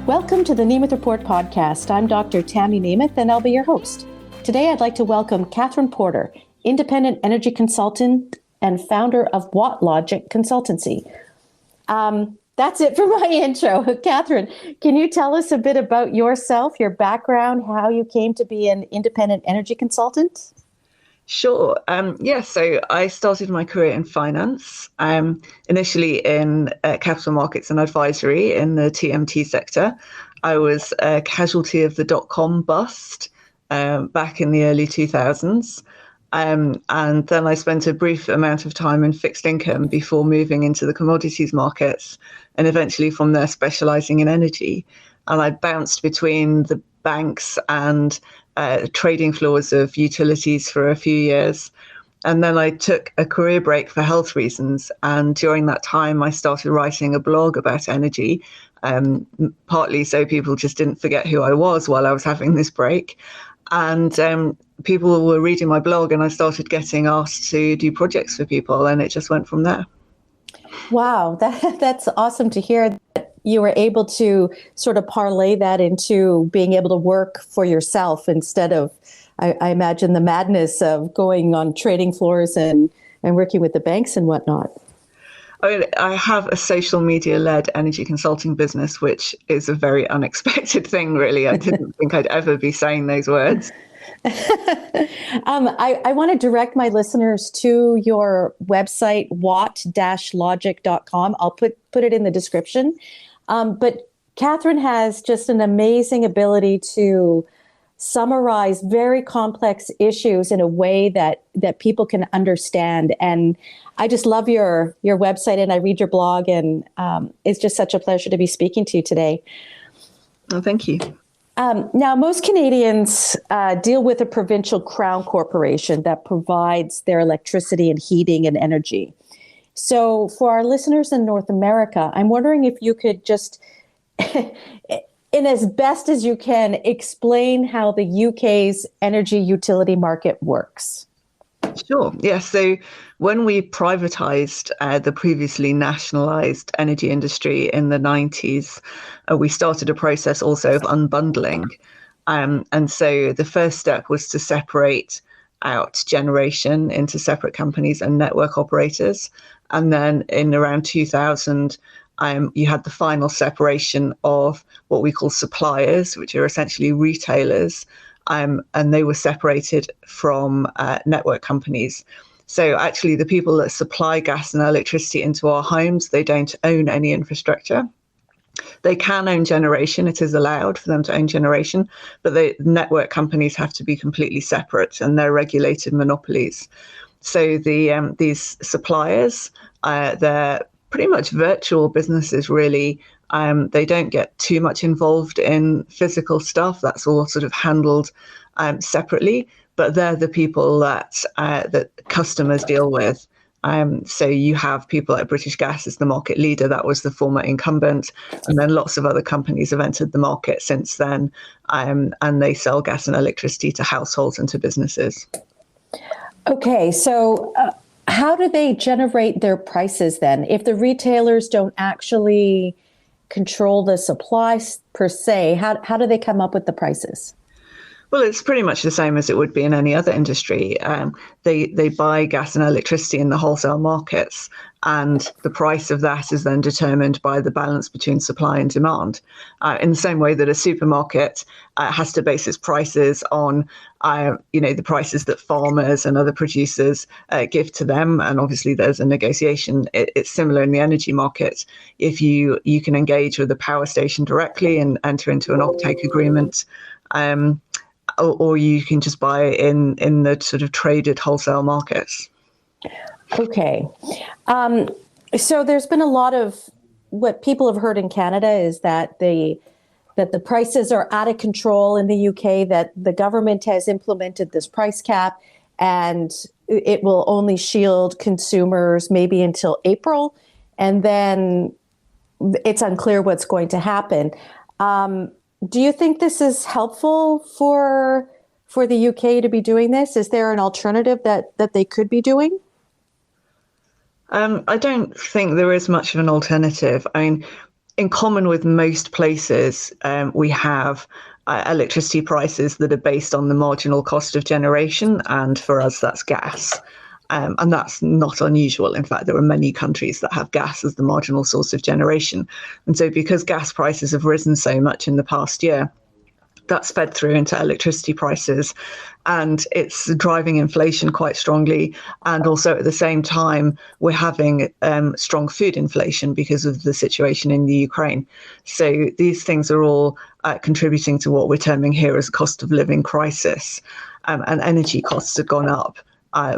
Welcome to the Nemeth Report podcast. I'm Dr. Tammy Nemeth, and I'll be your host. Today, I'd like to welcome Kathryn Porter, independent energy consultant and founder of WattLogic Consultancy. That's it for my intro. Kathryn, can you tell us a bit about yourself, your background, how you came to be an independent energy consultant? Sure. So I started my career in finance, initially in capital markets and advisory in the TMT sector. I was a casualty of the dot-com bust back in the early 2000s. And then I spent a brief amount of time in fixed income before moving into the commodities markets and eventually from there specializing in energy. And I bounced between the banks and trading floors of utilities for a few years. And then I took a career break for health reasons. And during that time, I started writing a blog about energy, partly so people just didn't forget who I was while I was having this break. And people were reading my blog and I started getting asked to do projects for people, and it just went from there. Wow, that's awesome to hear that you were able to sort of parlay that into being able to work for yourself instead of, I imagine, the madness of going on trading floors and working with the banks and whatnot. I have a social media-led energy consulting business, which is a very unexpected thing, really. I didn't think I'd ever be saying those words. I want to direct my listeners to your website, watt-logic.com. I'll put it in the description. But Kathryn has just an amazing ability to summarize very complex issues in a way that people can understand. And I just love your website, and I read your blog, and it's just such a pleasure to be speaking to you today. Oh, thank you. Now, most Canadians deal with a provincial crown corporation that provides their electricity and heating and energy. So for our listeners in North America, I'm wondering if you could just, in as best as you can, explain how the UK's energy utility market works. Sure. Yeah. So when we privatized the previously nationalized energy industry in the 90s, we started a process also of unbundling. And so the first step was to separate out generation into separate companies and network operators. And then in around 2000, you had the final separation of what we call suppliers, which are essentially retailers. And they were separated from network companies. So actually, the people that supply gas and electricity into our homes, they don't own any infrastructure. They can own generation. It is allowed for them to own generation, but the network companies have to be completely separate, and they're regulated monopolies. So these suppliers, they're pretty much virtual businesses, really. They don't get too much involved in physical stuff. That's all sort of handled separately, but they're the people that customers deal with. So you have people like British Gas as the market leader. That was the former incumbent. And then lots of other companies have entered the market since then. And they sell gas and electricity to households and to businesses. Okay, so how do they generate their prices then? If the retailers don't actually control the supplies per se, how do they come up with the prices? Well, it's pretty much the same as it would be in any other industry. They buy gas and electricity in the wholesale markets, and the price of that is then determined by the balance between supply and demand. In the same way that a supermarket has to base its prices on, the prices that farmers and other producers give to them, and obviously there's a negotiation. It's similar in the energy market. If you can engage with the power station directly and enter into an offtake agreement. Or you can just buy it in the sort of traded wholesale markets. Okay. So there's been a lot of what people have heard in Canada is that the prices are out of control in the UK, that the government has implemented this price cap and it will only shield consumers maybe until April. And then it's unclear what's going to happen. Do you think this is helpful for the UK to be doing this? Is there an alternative that they could be doing? I don't think there is much of an alternative. I mean, in common with most places, we have electricity prices that are based on the marginal cost of generation, and for us, that's gas. And that's not unusual. In fact, there are many countries that have gas as the marginal source of generation. And so because gas prices have risen so much in the past year, that's fed through into electricity prices, and it's driving inflation quite strongly. And also at the same time, we're having strong food inflation because of the situation in the Ukraine. So these things are all contributing to what we're terming here as a cost of living crisis. And energy costs have gone up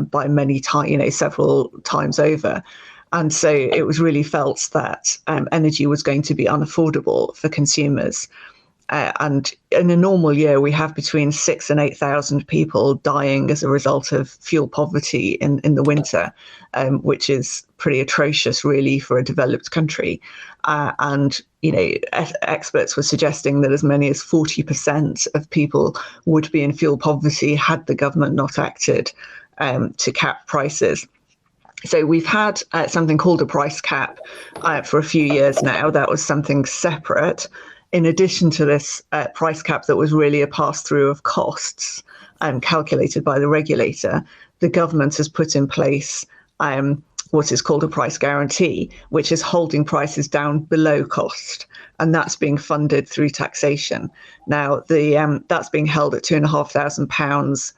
by many times, several times over. And so it was really felt that energy was going to be unaffordable for consumers. And in a normal year, we have between 6,000 and 8,000 people dying as a result of fuel poverty in the winter, which is pretty atrocious, really, for a developed country. And experts were suggesting that as many as 40% of people would be in fuel poverty had the government not acted to cap prices. So we've had something called a price cap for a few years now. That was something separate. In addition to this price cap that was really a pass-through of costs calculated by the regulator, the government has put in place what is called a price guarantee, which is holding prices down below cost. And that's being funded through taxation. Now, that's being held at £2,500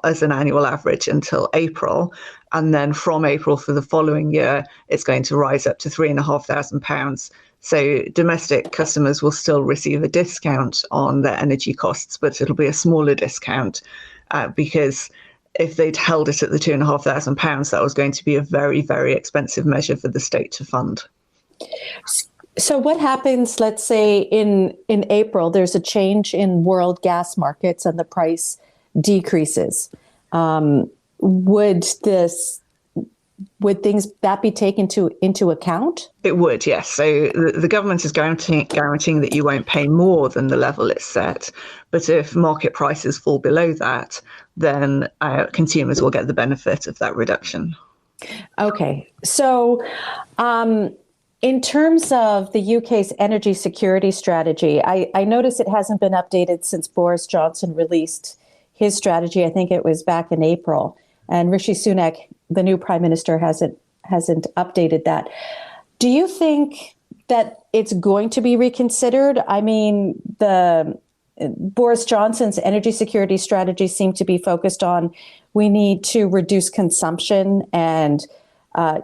as an annual average until April. And then from April for the following year, it's going to rise up to £3,500. So domestic customers will still receive a discount on their energy costs, but it'll be a smaller discount because if they'd held it at the £2,500, that was going to be a very, very expensive measure for the state to fund. So what happens, let's say in April, there's a change in world gas markets and the price decreases. Would things that be taken into account? It would, yes. So the government is guaranteeing that you won't pay more than the level it's set. But if market prices fall below that, then consumers will get the benefit of that reduction. Okay. So in terms of the UK's energy security strategy, I notice it hasn't been updated since Boris Johnson released his strategy. I think it was back in April. And Rishi Sunak, the new prime minister, hasn't updated that. Do you think that it's going to be reconsidered? I mean, the Boris Johnson's energy security strategy seemed to be focused on we need to reduce consumption and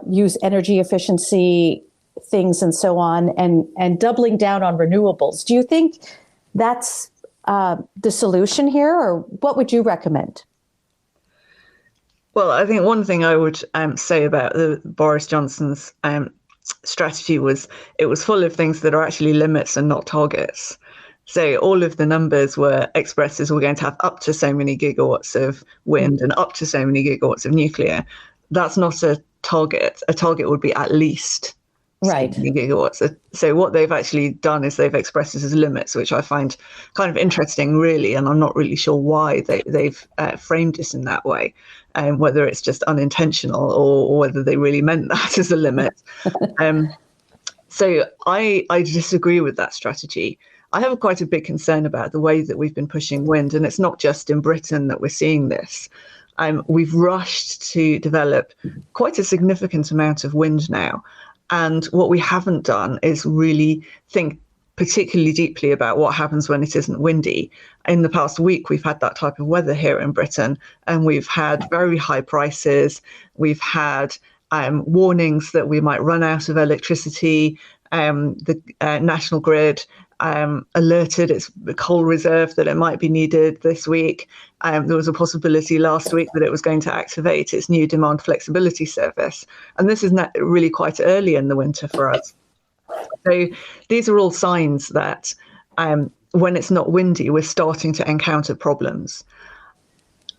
use energy efficiency things and so on, and doubling down on renewables. Do you think that's the solution here, or what would you recommend? Well, I think one thing I would say about the Boris Johnson's strategy was it was full of things that are actually limits and not targets. So all of the numbers were expressed as we're going to have up to so many gigawatts of wind and up to so many gigawatts of nuclear. That's not a target. A target would be at least right gigawatts. So what they've actually done is they've expressed it as limits, which I find kind of interesting, really, and I'm not really sure why they've framed it in that way, whether it's just unintentional or whether they really meant that as a limit. So I disagree with that strategy. I have quite a big concern about the way that we've been pushing wind, and it's not just in Britain that we're seeing this. We've rushed to develop quite a significant amount of wind now. And what we haven't done is really think particularly deeply about what happens when it isn't windy. In the past week, we've had that type of weather here in Britain, and we've had very high prices. We've had warnings that we might run out of electricity. The National Grid alerted its coal reserve that it might be needed this week. There was a possibility last week that it was going to activate its new demand flexibility service. And this is really quite early in the winter for us. So these are all signs that when it's not windy, we're starting to encounter problems.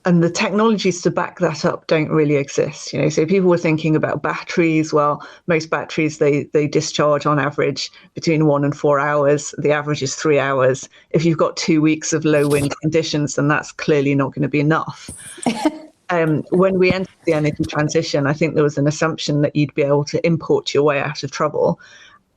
And the technologies to back that up don't really exist. So people were thinking about batteries. Well, most batteries, they discharge on average between 1 and 4 hours. The average is 3 hours. If you've got 2 weeks of low wind conditions, then that's clearly not going to be enough. When we entered the energy transition, I think there was an assumption that you'd be able to import your way out of trouble.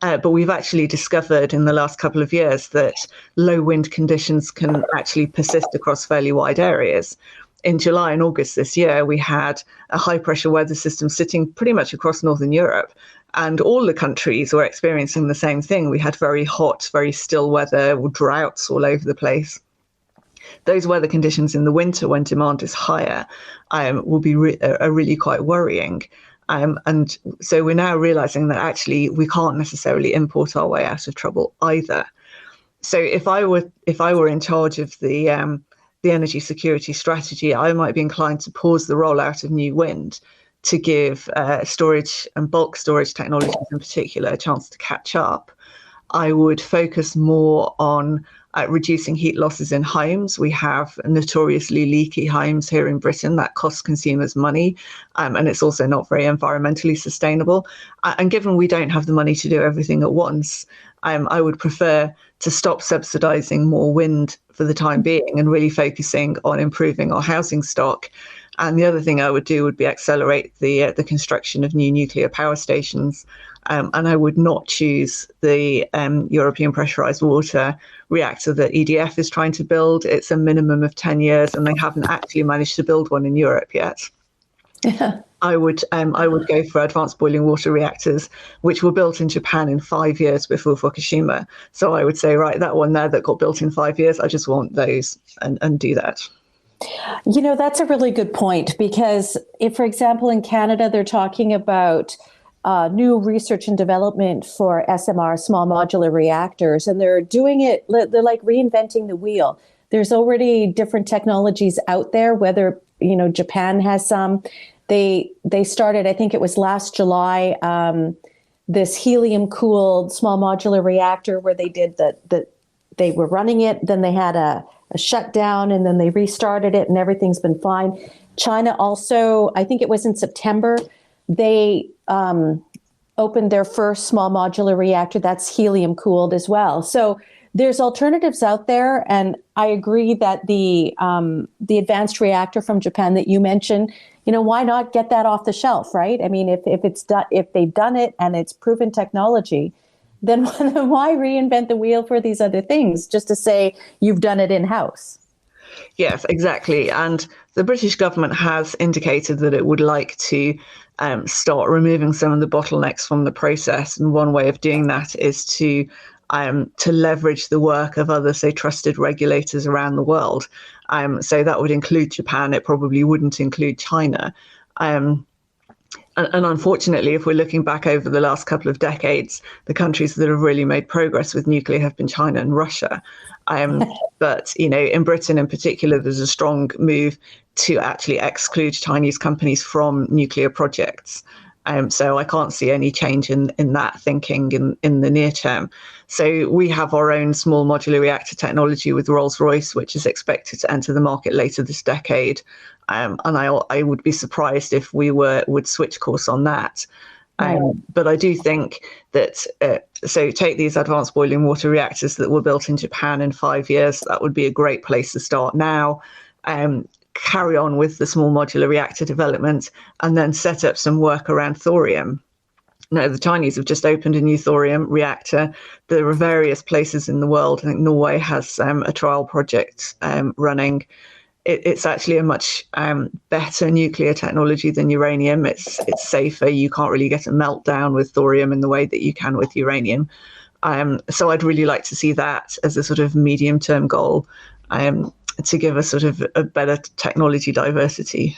But we've actually discovered in the last couple of years that low wind conditions can actually persist across fairly wide areas. In July and August this year, we had a high pressure weather system sitting pretty much across Northern Europe. And all the countries were experiencing the same thing. We had very hot, very still weather, droughts all over the place. Those weather conditions in the winter when demand is higher will be really quite worrying. And so we're now realizing that actually we can't necessarily import our way out of trouble either. So if I were in charge of the energy security strategy, I might be inclined to pause the rollout of new wind to give storage and bulk storage technologies in particular a chance to catch up. I would focus more on reducing heat losses in homes. We have notoriously leaky homes here in Britain that cost consumers money, and it's also not very environmentally sustainable. And given we don't have the money to do everything at once, I would prefer to stop subsidising more wind for the time being and really focusing on improving our housing stock. And the other thing I would do would be accelerate the construction of new nuclear power stations. And I would not choose the European pressurized water reactor that EDF is trying to build. It's a minimum of 10 years, and they haven't actually managed to build one in Europe yet. Yeah. I would go for advanced boiling water reactors, which were built in Japan in 5 years before Fukushima. So I would say, right, that one there that got built in 5 years, I just want those and do that. You know, that's a really good point, because if, for example, in Canada, they're talking about new research and development for SMR, small modular reactors, and they're doing it, they're like reinventing the wheel. There's already different technologies out there, whether, you know, Japan has some. They started, I think it was last July, this helium-cooled small modular reactor where they did they were running it, then they had a shutdown, and then they restarted it, and everything's been fine. China also, I think it was in September, they opened their first small modular reactor that's helium cooled as well. So there's alternatives out there, and I agree that the advanced reactor from Japan that you mentioned, you know, why not get that off the shelf, right? I mean, if they've done it and it's proven technology, then why reinvent the wheel for these other things just to say you've done it in-house? Yes, exactly. And the British government has indicated that it would like to start removing some of the bottlenecks from the process. And one way of doing that is to leverage the work of other, say, trusted regulators around the world. So that would include Japan. It probably wouldn't include China. And unfortunately, if we're looking back over the last couple of decades, the countries that have really made progress with nuclear have been China and Russia. But, you know, in Britain in particular, there's a strong move to actually exclude Chinese companies from nuclear projects. So I can't see any change in that thinking in the near term. So we have our own small modular reactor technology with Rolls-Royce, which is expected to enter the market later this decade. And I would be surprised if we would switch course on that. But I do think that, so take these advanced boiling water reactors that were built in Japan in 5 years, that would be a great place to start now. Carry on with the small modular reactor development and then set up some work around thorium. Now, the Chinese have just opened a new thorium reactor. There are various places in the world. I think Norway has a trial project running. It's actually a much better nuclear technology than uranium. It's safer. You can't really get a meltdown with thorium in the way that you can with uranium. So I'd really like to see that as a sort of medium-term goal to give us sort of a better technology diversity.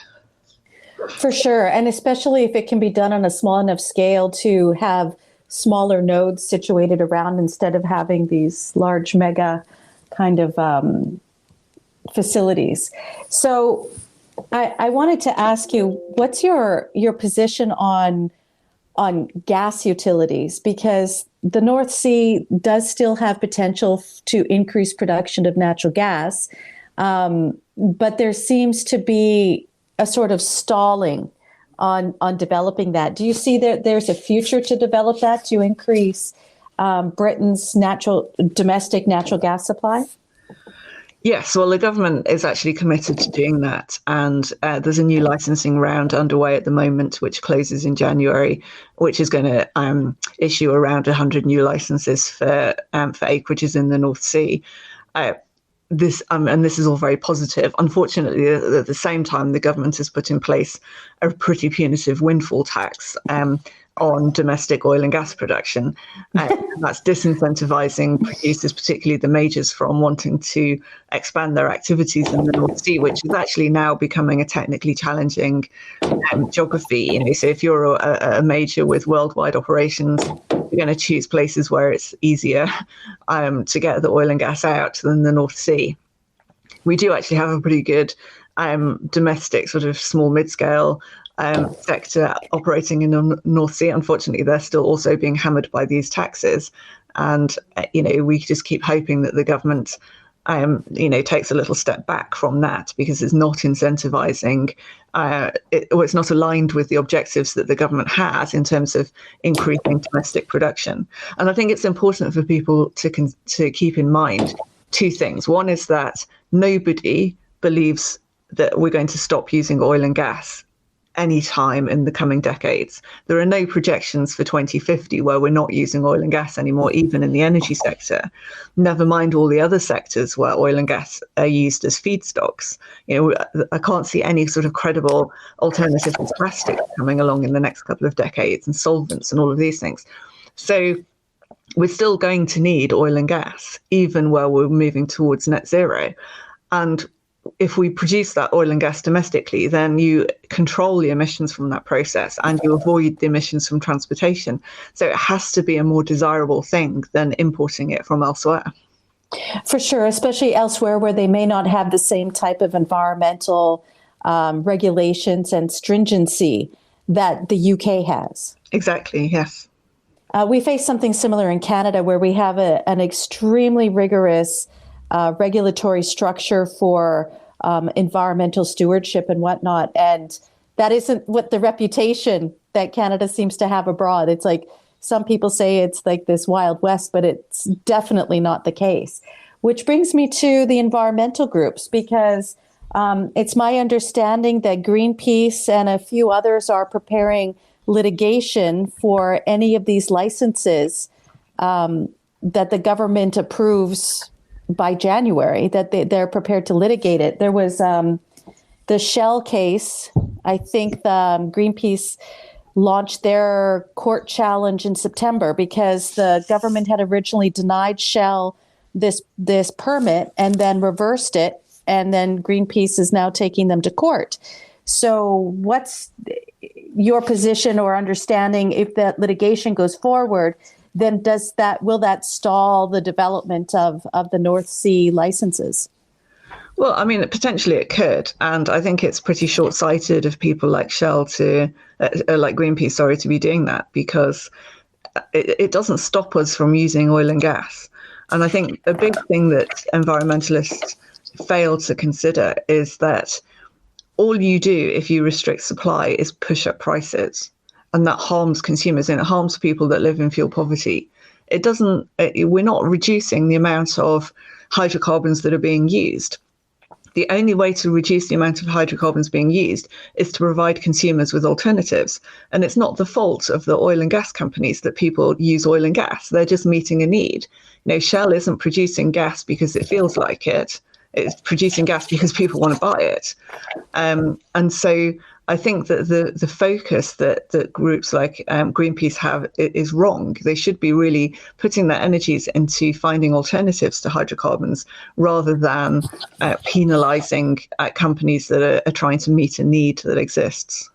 For sure. And especially if it can be done on a small enough scale to have smaller nodes situated around instead of having these large mega kind of facilities. So I wanted to ask you, what's your position on gas utilities? Because the North Sea does still have potential to increase production of natural gas, but there seems to be a sort of stalling on developing that. Do you see that there's a future to develop that to increase Britain's domestic natural gas supply? Yes, well, the government is actually committed to doing that. And there's a new licensing round underway at the moment, which closes in January, which is going to issue around 100 new licenses for acreages in the North Sea. And this is all very positive. Unfortunately, at the same time, the government has put in place a pretty punitive windfall tax on domestic oil and gas production. That's disincentivizing producers, particularly the majors, from wanting to expand their activities in the North Sea, which is actually now becoming a technically challenging geography. So if you're a major with worldwide operations, you're going to choose places where it's easier to get the oil and gas out than the North Sea. We do actually have a pretty good domestic sort of small mid-scale sector operating in the North Sea. Unfortunately, they're still also being hammered by these taxes. And, we just keep hoping that the government takes a little step back from that, because it's not incentivizing, it's not aligned with the objectives that the government has in terms of increasing domestic production. And I think it's important for people to keep in mind two things. One is that nobody believes that we're going to stop using oil and gas any time in the coming decades. There are no projections for 2050 where we're not using oil and gas anymore, even in the energy sector. Never mind all the other sectors where oil and gas are used as feedstocks. I can't see any sort of credible alternative to plastic coming along in the next couple of decades, and solvents and all of these things. So we're still going to need oil and gas, even where we're moving towards net zero. And if we produce that oil and gas domestically, then you control the emissions from that process and you avoid the emissions from transportation. So it has to be a more desirable thing than importing it from elsewhere. For sure, especially elsewhere where they may not have the same type of environmental regulations and stringency that the UK has. Exactly, yes. We face something similar in Canada, where we have an extremely rigorous regulatory structure for environmental stewardship and whatnot. And that isn't what the reputation that Canada seems to have abroad. It's like, some people say it's like this Wild West, but it's definitely not the case. Which brings me to the environmental groups, because it's my understanding that Greenpeace and a few others are preparing litigation for any of these licenses that the government approves by January, that they're prepared to litigate it. There was the Shell case. I think the Greenpeace launched their court challenge in September because the government had originally denied Shell this permit and then reversed it. And then Greenpeace is now taking them to court. So what's your position or understanding if that litigation goes forward? Then will that stall the development of the North Sea licenses? Well, I mean, potentially it could. And I think it's pretty short-sighted of people like Shell like Greenpeace, to be doing that, because it doesn't stop us from using oil and gas. And I think a big thing that environmentalists fail to consider is that all you do if you restrict supply is push up prices. And that harms consumers and it harms people that live in fuel poverty. We're not reducing the amount of hydrocarbons that are being used. The only way to reduce the amount of hydrocarbons being used is to provide consumers with alternatives. And it's not the fault of the oil and gas companies that people use oil and gas. They're just meeting a need. Shell isn't producing gas because it feels like it. It's producing gas because people want to buy it. And so I think that the focus that groups like Greenpeace have is wrong. They should be really putting their energies into finding alternatives to hydrocarbons rather than penalising companies that are trying to meet a need that exists.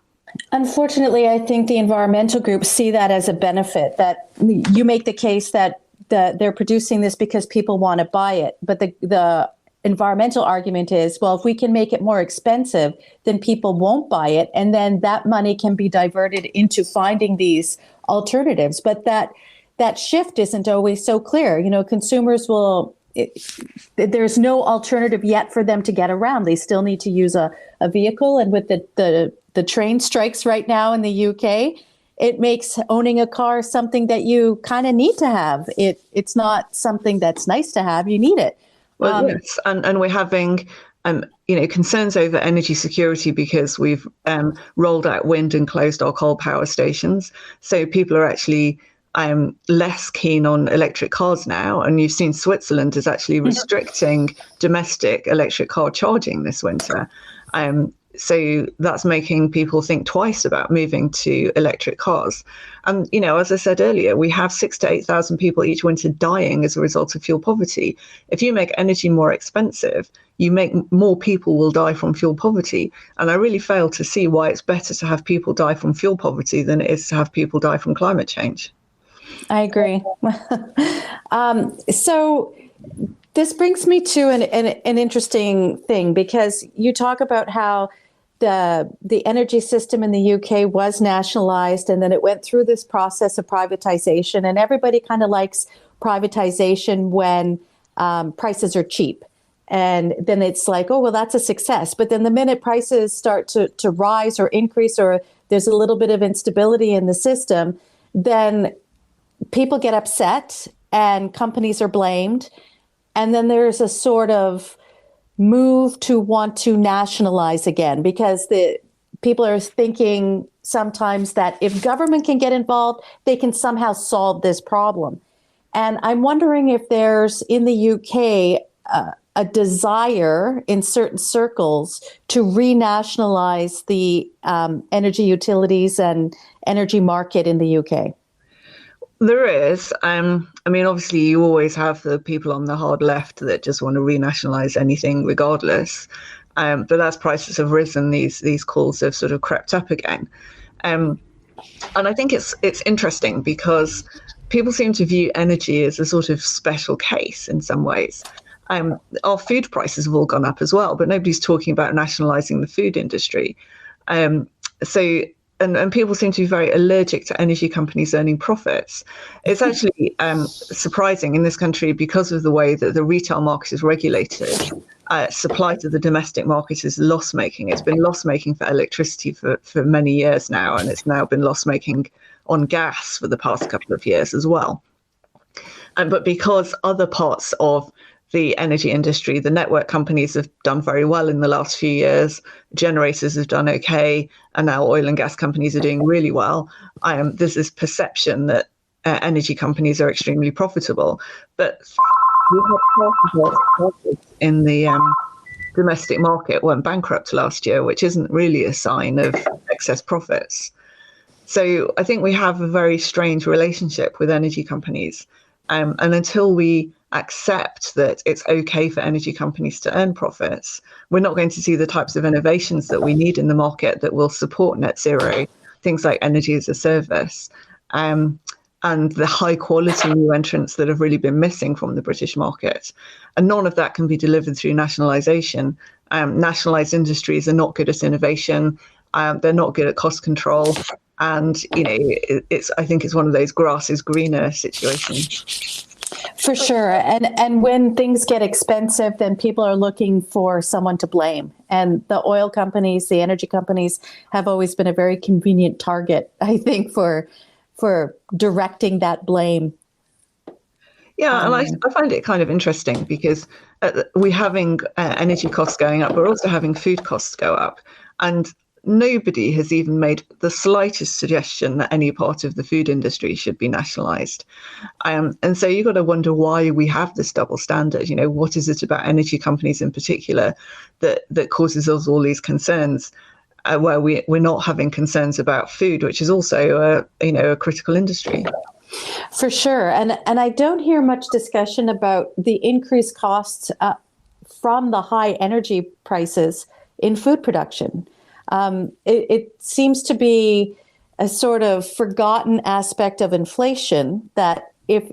Unfortunately, I think the environmental groups see that as a benefit, that you make the case that they're producing this because people want to buy it. But the environmental argument is, well, if we can make it more expensive, then people won't buy it. And then that money can be diverted into finding these alternatives. But that shift isn't always so clear. Consumers there's no alternative yet for them to get around. They still need to use a vehicle. And with the train strikes right now in the UK, it makes owning a car something that you kind of need to have. It's not something that's nice to have. You need it. Well, yes, and we're having concerns over energy security because we've rolled out wind and closed our coal power stations. So people are actually less keen on electric cars now. And you've seen Switzerland is actually restricting domestic electric car charging this winter. So that's making people think twice about moving to electric cars. And, as I said earlier, we have 6,000 to 8,000 people each winter dying as a result of fuel poverty. If you make energy more expensive, you make more people will die from fuel poverty. And I really fail to see why it's better to have people die from fuel poverty than it is to have people die from climate change. I agree. So this brings me to an interesting thing, because you talk about how the energy system in the UK was nationalized, and then it went through this process of privatization, and everybody kind of likes privatization when prices are cheap. And then it's like, oh, well, that's a success. But then the minute prices start to rise or increase, or there's a little bit of instability in the system, then people get upset and companies are blamed. And then there's a sort of move to want to nationalize again, because the people are thinking sometimes that if government can get involved, they can somehow solve this problem. And I'm wondering if there's in the UK a desire in certain circles to renationalize the energy utilities and energy market in the UK. There is. Obviously, you always have the people on the hard left that just want to renationalise anything regardless. But as prices have risen, these calls have sort of crept up again. And I think it's interesting because people seem to view energy as a sort of special case in some ways. Our food prices have all gone up as well, but nobody's talking about nationalising the food industry. And people seem to be very allergic to energy companies earning profits. It's actually surprising in this country because of the way that the retail market is regulated. Supply to the domestic market is loss-making. It's been loss-making for electricity for many years now, and it's now been loss-making on gas for the past couple of years as well. But because other parts of the energy industry, the network companies have done very well in the last few years. Generators have done okay, and now oil and gas companies are doing really well. There's this perception that energy companies are extremely profitable, but in the domestic market went bankrupt last year, which isn't really a sign of excess profits. So I think we have a very strange relationship with energy companies, and until we accept that it's okay for energy companies to earn profits, we're not going to see the types of innovations that we need in the market that will support net zero, things like energy as a service, and the high quality new entrants that have really been missing from the British market. And none of that can be delivered through nationalisation. Nationalised industries are not good at innovation. They're not good at cost control. And, I think it's one of those grass is greener situations. For sure. And when things get expensive, then people are looking for someone to blame. And the oil companies, the energy companies have always been a very convenient target, I think, for directing that blame. Yeah, and I find it kind of interesting because we're having energy costs going up, but we're also having food costs go up. And nobody has even made the slightest suggestion that any part of the food industry should be nationalised. And so you've got to wonder why we have this double standard. What is it about energy companies in particular that causes us all these concerns, where we're not having concerns about food, which is also a critical industry. For sure. And I don't hear much discussion about the increased costs from the high energy prices in food production. It seems to be a sort of forgotten aspect of inflation, that if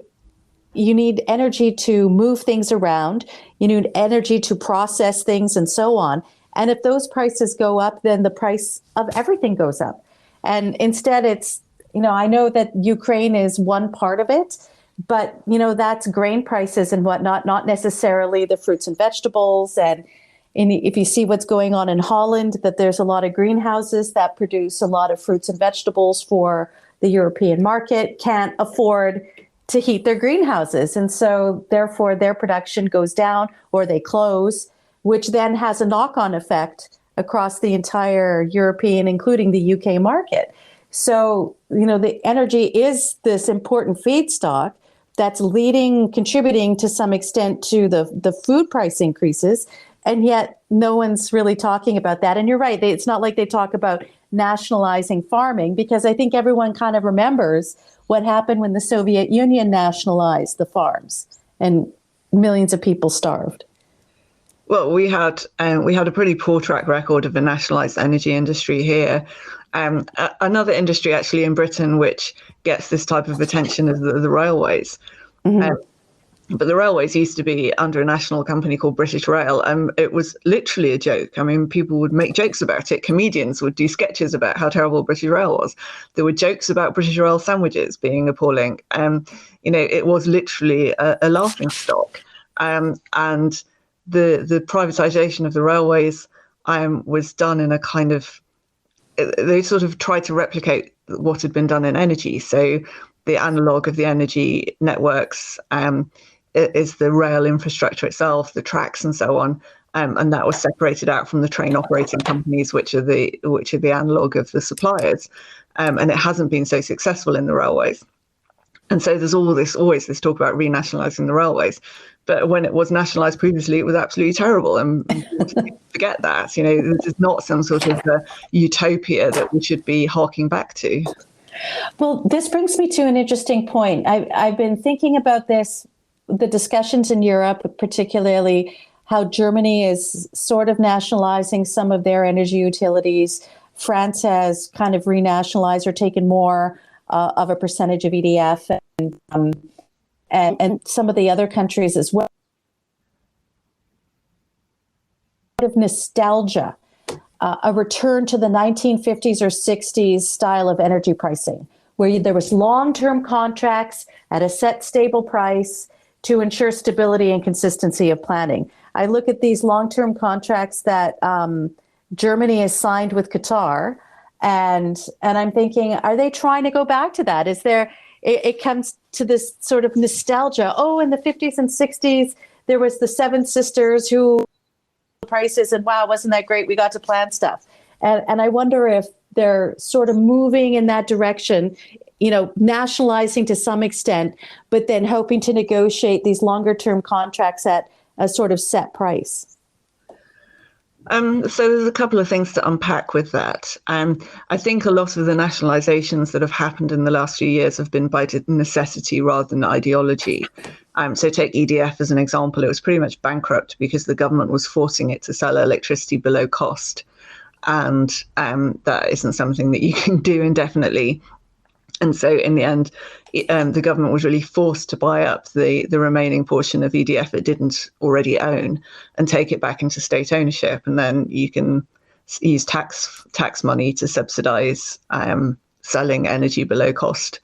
you need energy to move things around, you need energy to process things and so on. And if those prices go up, then the price of everything goes up. And instead it's, I know that Ukraine is one part of it, but, that's grain prices and whatnot, not necessarily the fruits and vegetables. And if you see what's going on in Holland, that there's a lot of greenhouses that produce a lot of fruits and vegetables for the European market, can't afford to heat their greenhouses. And so therefore their production goes down or they close, which then has a knock-on effect across the entire European, including the UK market. So, the energy is this important feedstock that's contributing to some extent to the food price increases. And yet no one's really talking about that. And you're right, it's not like they talk about nationalizing farming, because I think everyone kind of remembers what happened when the Soviet Union nationalized the farms and millions of people starved. Well, we had a pretty poor track record of a nationalised energy industry here. Another industry actually in Britain which gets this type of attention is the railways. Mm-hmm. But the railways used to be under a national company called British Rail, and it was literally a joke. I mean, people would make jokes about it. Comedians would do sketches about how terrible British Rail was. There were jokes about British Rail sandwiches being appalling. It was literally a laughing stock. And the privatization of the railways was done in a kind of, they sort of tried to replicate what had been done in energy. So the analog of the energy networks is the rail infrastructure itself, the tracks and so on, and that was separated out from the train operating companies, which are the analog of the suppliers, and it hasn't been so successful in the railways. And so there's always this talk about renationalising the railways, but when it was nationalised previously, it was absolutely terrible, and forget that. This is not some sort of utopia that we should be harking back to. Well, this brings me to an interesting point. I've been thinking about this, the discussions in Europe, particularly how Germany is sort of nationalizing some of their energy utilities. France has kind of renationalized or taken more of a percentage of EDF, and some of the other countries as well. Out of nostalgia, a return to the 1950s or 60s style of energy pricing, where there was long-term contracts at a set stable price to ensure stability and consistency of planning. I look at these long-term contracts that Germany has signed with Qatar, and I'm thinking, are they trying to go back to that? It comes to this sort of nostalgia. Oh, in the 50s and 60s, there was the Seven Sisters who prices, and wow, wasn't that great? We got to plan stuff. And I wonder if they're sort of moving in that direction, nationalizing to some extent, but then hoping to negotiate these longer term contracts at a sort of set price. So there's a couple of things to unpack with that. I think a lot of the nationalizations that have happened in the last few years have been by necessity rather than ideology. So take EDF as an example. It was pretty much bankrupt because the government was forcing it to sell electricity below cost. And that isn't something that you can do indefinitely. And so in the end, the government was really forced to buy up the remaining portion of EDF it didn't already own and take it back into state ownership. And then you can use tax money to subsidize selling energy below cost.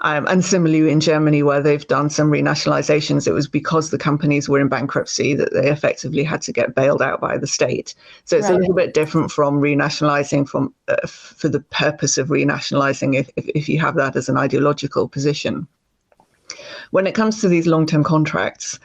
And similarly in Germany, where they've done some renationalizations, it was because the companies were in bankruptcy that they effectively had to get bailed out by the state. So it's a little bit different from renationalizing for the purpose of renationalizing if you have that as an ideological position. When it comes to these long-term contracts,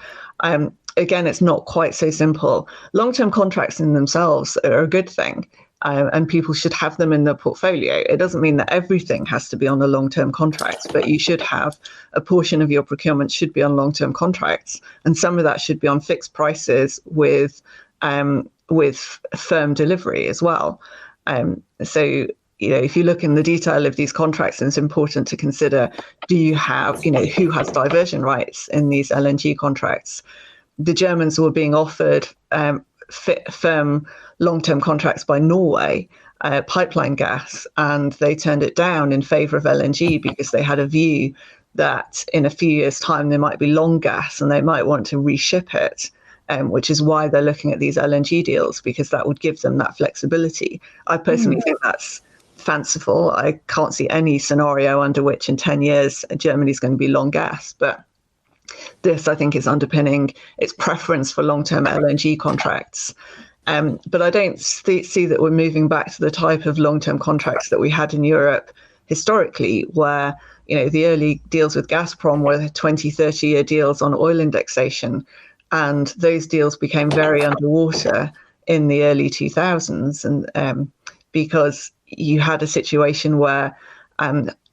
again, it's not quite so simple. Long-term contracts in themselves are a good thing. And people should have them in their portfolio. It doesn't mean that everything has to be on a long-term contract, but you should have a portion of your procurement should be on long-term contracts, and some of that should be on fixed prices with firm delivery as well. So if you look in the detail of these contracts, it's important to consider: do you have, who has diversion rights in these LNG contracts? The Germans were being offered firm long-term contracts by Norway, pipeline gas, and they turned it down in favor of LNG because they had a view that in a few years' time there might be long gas and they might want to reship it, which is why they're looking at these LNG deals, because that would give them that flexibility. I personally think that's fanciful. I can't see any scenario under which in 10 years Germany's going to be long gas, but this, I think, is underpinning its preference for long-term LNG contracts. But I don't see that we're moving back to the type of long-term contracts that we had in Europe historically, where the early deals with Gazprom were 20, 30-year deals on oil indexation, and those deals became very underwater in the early 2000s, and because you had a situation where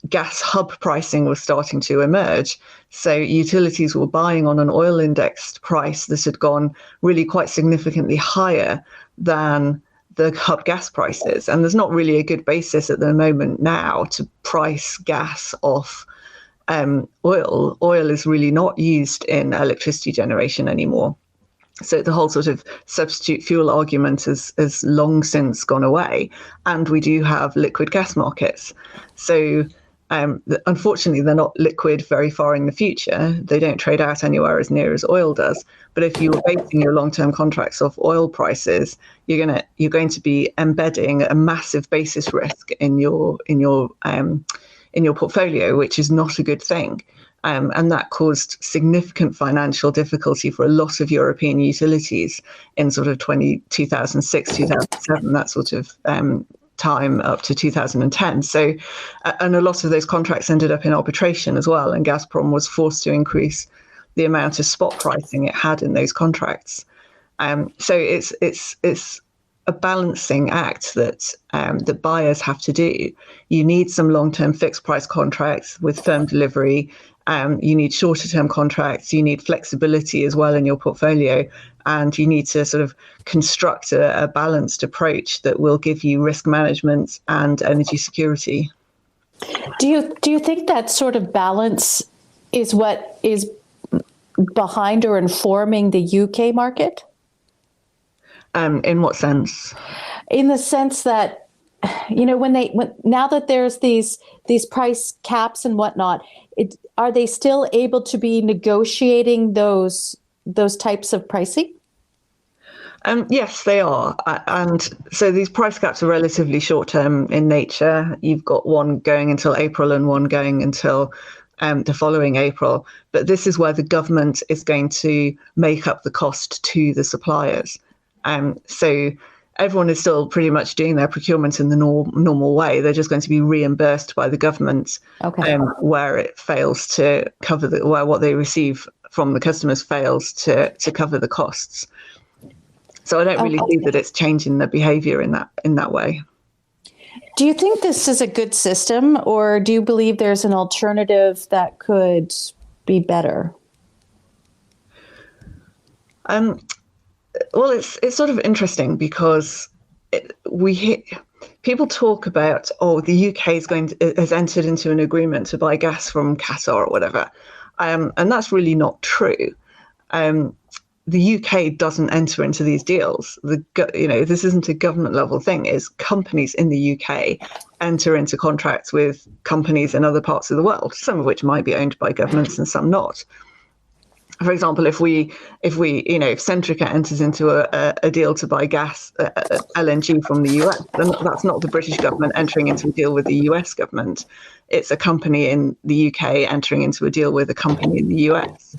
gas hub pricing was starting to emerge. So utilities were buying on an oil indexed price that had gone really quite significantly higher than the hub gas prices. And there's not really a good basis at the moment now to price gas off oil. Oil is really not used in electricity generation anymore. So the whole sort of substitute fuel argument has long since gone away, and we do have liquid gas markets. So unfortunately, they're not liquid very far in the future. They don't trade out anywhere as near as oil does. But if you were basing your long-term contracts off oil prices, you're going to be embedding a massive basis risk in your portfolio, which is not a good thing. And that caused significant financial difficulty for a lot of European utilities in sort of 2006, 2007, that sort of time up to 2010. So, and a lot of those contracts ended up in arbitration as well. And Gazprom was forced to increase the amount of spot pricing it had in those contracts. So it's a balancing act that that buyers have to do. You need some long-term fixed price contracts with firm delivery. You need shorter-term contracts. You need flexibility as well in your portfolio, and you need to sort of construct a balanced approach that will give you risk management and energy security. Do you think that sort of balance is what is behind or informing the UK market? In what sense? In the sense that, now that there's these price caps and whatnot, are they still able to be negotiating those types of pricing? Yes, they are. And so these price caps are relatively short term in nature. You've got one going until April and one going until the following April. But this is where the government is going to make up the cost to the suppliers. So everyone is still pretty much doing their procurement in the normal way. They're just going to be reimbursed by the government where it fails to cover where what they receive from the customers fails to cover the costs. So I don't really see that it's changing the behaviour in that way. Do you think this is a good system, or do you believe there's an alternative that could be better? Well, it's sort of interesting because people talk about, the UK has entered into an agreement to buy gas from Qatar or whatever, and that's really not true. The UK doesn't enter into these deals. This isn't a government level thing. It's companies in the UK enter into contracts with companies in other parts of the world, some of which might be owned by governments and some not. For example, if Centrica enters into a deal to buy gas, LNG from the US, then that's not the British government entering into a deal with the US government. It's a company in the UK entering into a deal with a company in the US.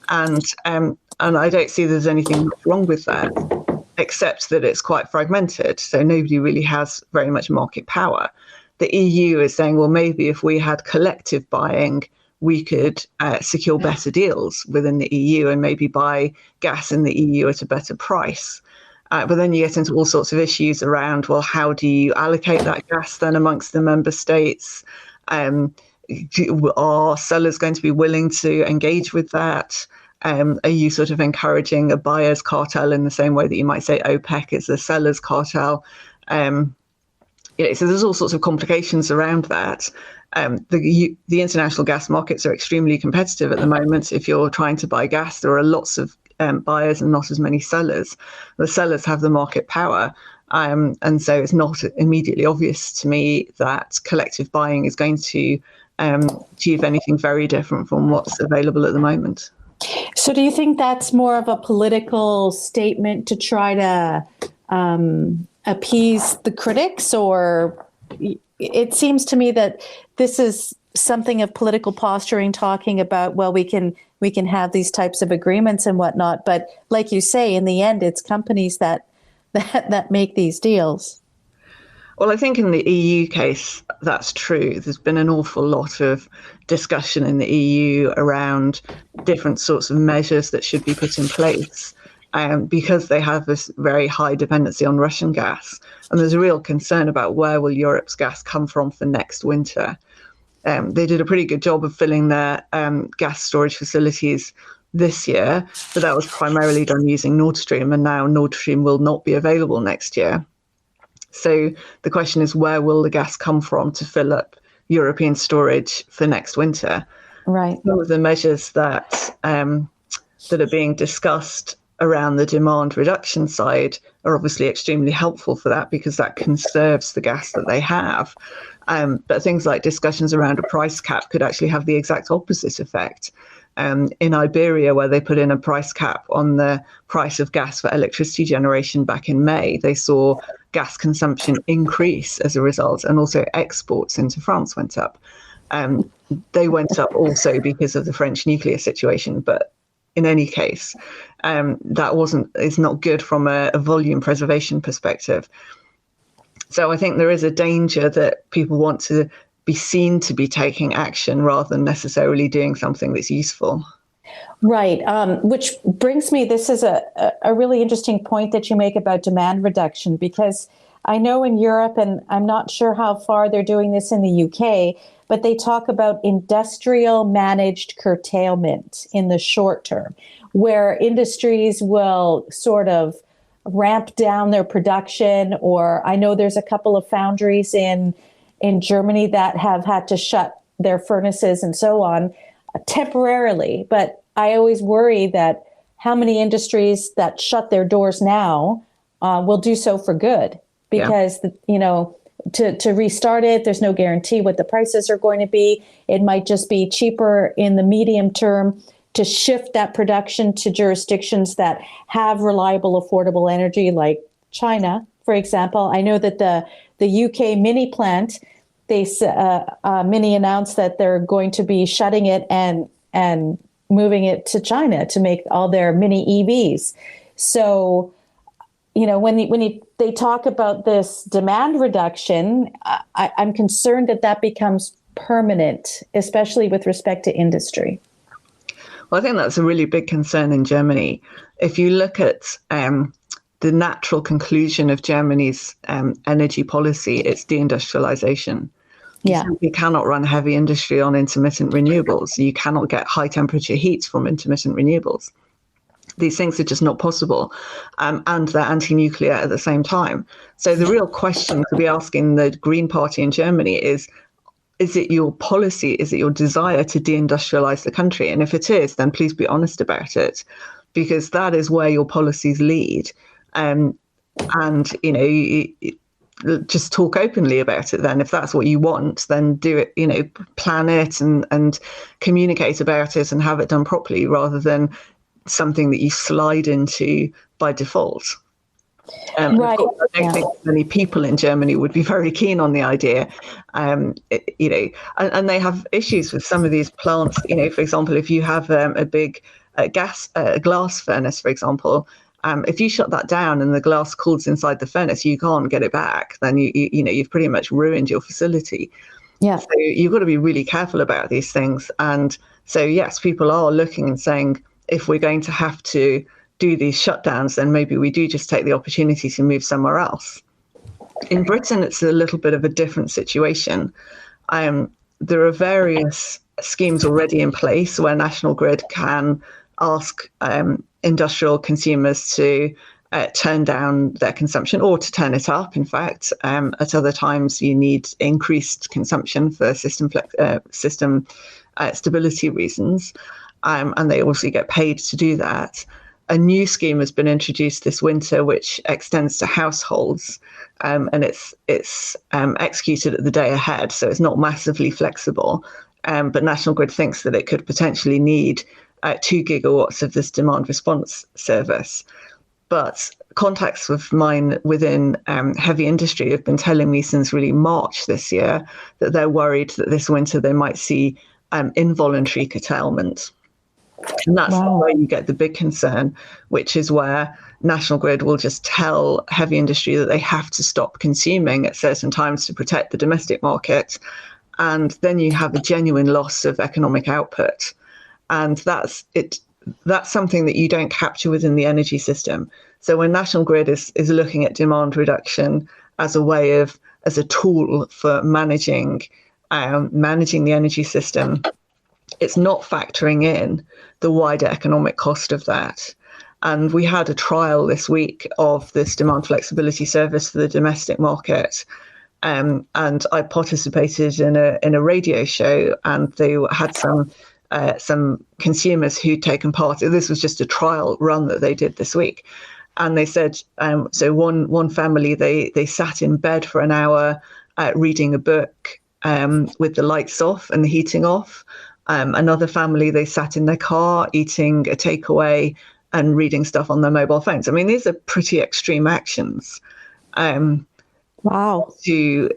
And I don't see there's anything wrong with that, except that it's quite fragmented. So nobody really has very much market power. The EU is saying, well, maybe if we had collective buying, we could secure better deals within the EU and maybe buy gas in the EU at a better price. But then you get into all sorts of issues around, well, how do you allocate that gas then amongst the member states? Are sellers going to be willing to engage with that? Are you sort of encouraging a buyer's cartel in the same way that you might say OPEC is a seller's cartel? So there's all sorts of complications around that. The international gas markets are extremely competitive at the moment. If you're trying to buy gas, there are lots of buyers and not as many sellers. The sellers have the market power. And so it's not immediately obvious to me that collective buying is going to achieve anything very different from what's available at the moment. So do you think that's more of a political statement to try to appease the critics, or it seems to me that this is something of political posturing, talking about, well, we can have these types of agreements and whatnot, but like you say, in the end, it's companies that make these deals. Well, I think in the EU case, that's true. There's been an awful lot of discussion in the EU around different sorts of measures that should be put in place, because they have this very high dependency on Russian gas. And there's a real concern about where will Europe's gas come from for next winter. They did a pretty good job of filling their gas storage facilities this year, but that was primarily done using Nord Stream, and now Nord Stream will not be available next year. So the question is, where will the gas come from to fill up European storage for next winter? Right. Some of the measures that that are being discussed around the demand reduction side are obviously extremely helpful for that, because that conserves the gas that they have. But things like discussions around a price cap could actually have the exact opposite effect. In Iberia, where they put in a price cap on the price of gas for electricity generation back in May, they saw gas consumption increase as a result, and also exports into France went up. They went up also because of the French nuclear situation, but in any case, it's not good from a volume preservation perspective. So I think there is a danger that people want to be seen to be taking action rather than necessarily doing something that's useful. Right. Which brings me, this is a really interesting point that you make about demand reduction, because I know in Europe, and I'm not sure how far they're doing this in the UK, but they talk about industrial managed curtailment in the short term, where industries will sort of ramp down their production. Or I know there's a couple of foundries in Germany that have had to shut their furnaces and so on temporarily. But I always worry that how many industries that shut their doors now will do so for good, because, to restart it, there's no guarantee what the prices are going to be. It might just be cheaper in the medium term to shift that production to jurisdictions that have reliable, affordable energy, like China, for example. I know that the UK mini plant, Mini announced that they're going to be shutting it and moving it to China to make all their mini EVs. So, when they talk about this demand reduction, I'm concerned that becomes permanent, especially with respect to industry. Well, I think that's a really big concern in Germany. If you look at the natural conclusion of Germany's energy policy, it's deindustrialization. Yeah. You cannot run heavy industry on intermittent renewables. You cannot get high temperature heat from intermittent renewables. These things are just not possible. And they're anti-nuclear at the same time. So the real question to be asking the Green Party in Germany is it your policy, is it your desire to deindustrialize the country? And if it is, then please be honest about it, because that is where your policies lead. Just talk openly about it then. If that's what you want, then do it, plan it and communicate about it and have it done properly, rather than something that you slide into by default. Right. I don't think many people in Germany would be very keen on the idea, and they have issues with some of these plants. For example, if you have a big glass furnace, for example, if you shut that down and the glass cools inside the furnace, you can't get it back. Then you've pretty much ruined your facility. Yeah. So you've got to be really careful about these things. And so yes, people are looking and saying, if we're going to have to do these shutdowns, then maybe we do just take the opportunity to move somewhere else. In Britain, it's a little bit of a different situation. There are various schemes already in place where National Grid can ask industrial consumers to turn down their consumption, or to turn it up. In fact, at other times you need increased consumption for system stability reasons, and they also get paid to do that. A new scheme has been introduced this winter, which extends to households, and it's executed at the day ahead, so it's not massively flexible. But National Grid thinks that it could potentially need 2 gigawatts of this demand response service. But contacts of mine within heavy industry have been telling me since really March this year that they're worried that this winter they might see involuntary curtailment. And that's where you get the big concern, which is where National Grid will just tell heavy industry that they have to stop consuming at certain times to protect the domestic market. And then you have a genuine loss of economic output. And that's something that you don't capture within the energy system. So when National Grid is looking at demand reduction as a tool for managing the energy system, it's not factoring in the wider economic cost of that. And we had a trial this week of this demand flexibility service for the domestic market. And I participated in a radio show, and they had some consumers who'd taken part. This was just a trial run that they did this week. And they said, so one family, they sat in bed for an hour reading a book with the lights off and the heating off. Another family, they sat in their car eating a takeaway and reading stuff on their mobile phones. I mean, these are pretty extreme actions. Wow. To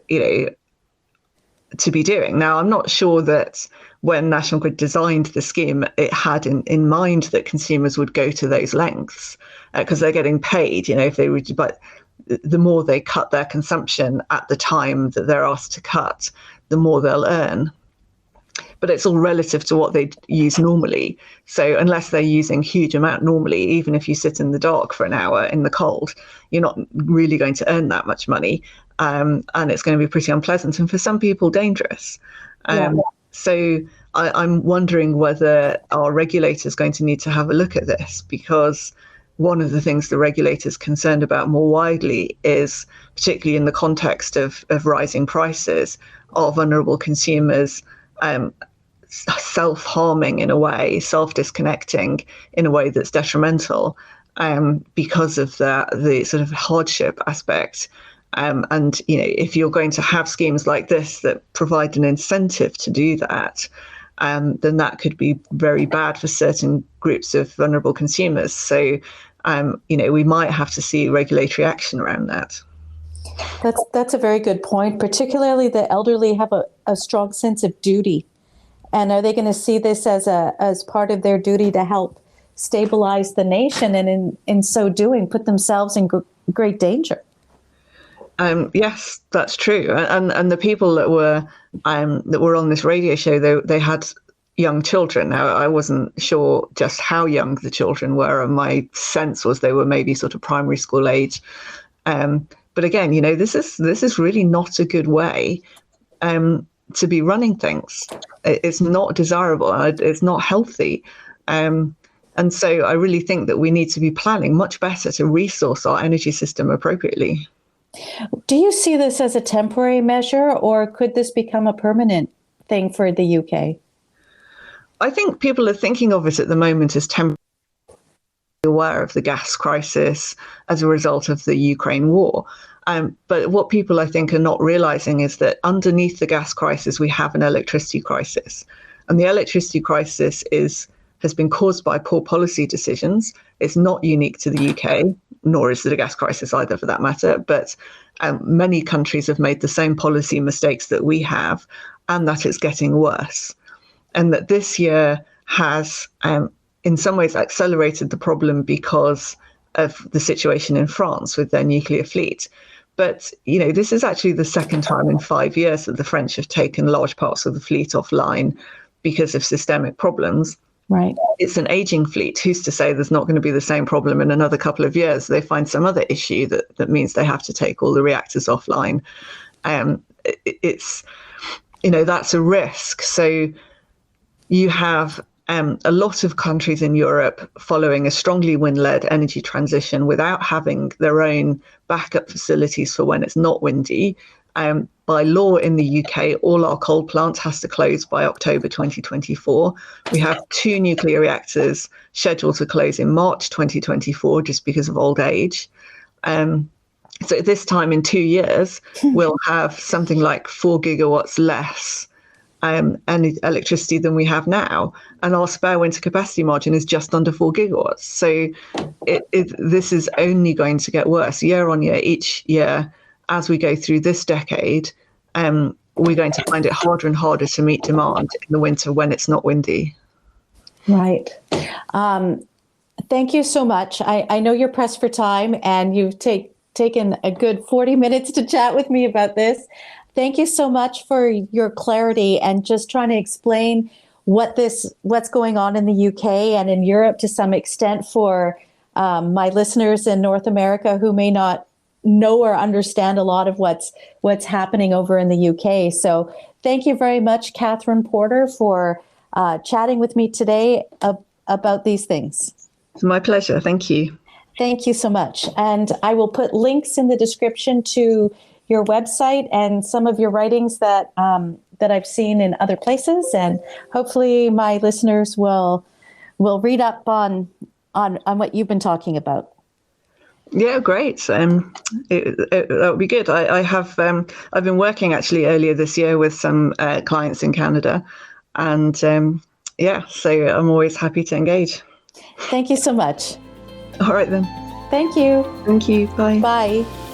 be doing. Now, I'm not sure that when National Grid designed the scheme, it had in mind that consumers would go to those lengths, because they're getting paid, if they would, but the more they cut their consumption at the time that they're asked to cut, the more they'll earn. But it's all relative to what they use normally. So unless they're using huge amount normally, even if you sit in the dark for an hour in the cold, you're not really going to earn that much money. And it's going to be pretty unpleasant, and for some people dangerous. So I'm wondering whether our regulator is going to need to have a look at this, because one of the things the regulator is concerned about more widely is, particularly in the context of rising prices, are vulnerable consumers self-harming in a way, self-disconnecting in a way that's detrimental because of the sort of hardship aspect. And if you're going to have schemes like this that provide an incentive to do that, then that could be very bad for certain groups of vulnerable consumers. So, we might have to see regulatory action around that. That's a very good point. Particularly the elderly have a strong sense of duty. And are they going to see this as part of their duty to help stabilize the nation, and in so doing put themselves in great danger? Yes, that's true. And the people that were on this radio show, they had young children. Now, I wasn't sure just how young the children were, and my sense was they were maybe sort of primary school age. But again, this is really not a good way to be running things. It's not desirable. It's not healthy. And so I really think that we need to be planning much better to resource our energy system appropriately. Do you see this as a temporary measure, or could this become a permanent thing for the UK? I think people are thinking of it at the moment as temporary, aware of the gas crisis as a result of the Ukraine war. But what people, I think, are not realizing is that underneath the gas crisis, we have an electricity crisis. And the electricity crisis has been caused by poor policy decisions. It's not unique to the UK, nor is it a gas crisis either, for that matter. But many countries have made the same policy mistakes that we have, and that it's getting worse. And that this year has, in some ways, accelerated the problem because of the situation in France with their nuclear fleet. But, this is actually the second time in 5 years that the French have taken large parts of the fleet offline because of systemic problems. Right. It's an aging fleet. Who's to say there's not going to be the same problem in another couple of years? They find some other issue that means they have to take all the reactors offline. It's, that's a risk. So you have a lot of countries in Europe following a strongly wind-led energy transition without having their own backup facilities for when it's not windy. By law in the UK, all our coal plants has to close by October 2024. We have 2 nuclear reactors scheduled to close in March 2024 just because of old age. So this time in 2 years, we'll have something like 4 gigawatts less electricity than we have now, and our spare winter capacity margin is just under 4 gigawatts. So this is only going to get worse year on year, each year. As we go through this decade, we're going to find it harder and harder to meet demand in the winter when it's not windy. Right. Thank you so much. I know you're pressed for time, and you've taken a good 40 minutes to chat with me about this. Thank you so much for your clarity and just trying to explain what's going on in the UK and in Europe to some extent for my listeners in North America who may not know or understand a lot of what's happening over in the UK. So thank you very much, Kathryn Porter, for chatting with me today about these things. It's my pleasure. Thank you. Thank you so much. And I will put links in the description to your website and some of your writings that I've seen in other places. And hopefully my listeners will read up on what you've been talking about. Yeah, great. That would be good. I've been working actually earlier this year with some clients in Canada, and so I'm always happy to engage. Thank you so much. All right then. Thank you. Thank you. Bye. Bye.